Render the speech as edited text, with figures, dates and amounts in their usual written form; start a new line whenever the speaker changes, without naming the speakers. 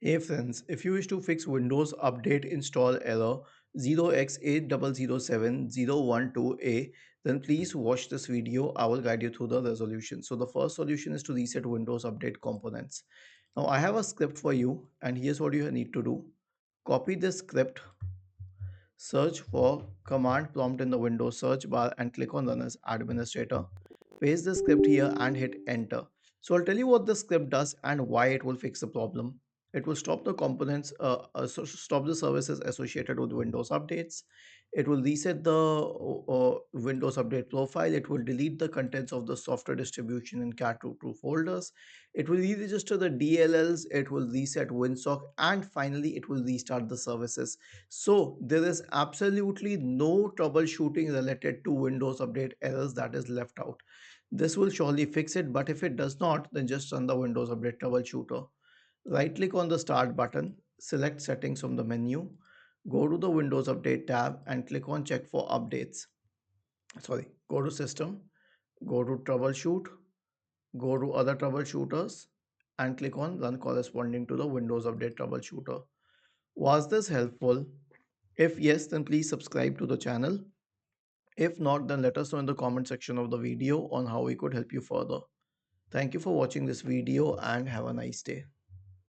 Hey friends, if you wish to fix Windows Update install error 0x8007012a, then please watch this video. I will guide you through the resolution. So the first solution is to reset Windows Update components. Now I have a script for you and here's what you need to do. Copy this script, search for command prompt in the Windows search bar and click on run as administrator. Paste the script here and hit enter. So I'll tell you what the script does and why it will fix the problem. It will stop the components, stop the services associated with Windows updates. It will reset the Windows update profile. It will delete the contents of the software distribution in cat root root folders. It will re-register the DLLs. It will reset WinSock, and finally, it will restart the services. So there is absolutely no troubleshooting related to Windows update errors that is left out. This will surely fix it, but if it does not, then just run the Windows Update troubleshooter. Right click on the Start button, select Settings from the menu, go to the Windows Update tab and click on Check for Updates. Go to System, go to Troubleshoot, go to Other Troubleshooters and click on Run corresponding to the Windows Update troubleshooter. Was this helpful? If yes, then please subscribe to the channel. If not, then let us know in the comment section of the video on how we could help you further. Thank you for watching this video and have a nice day.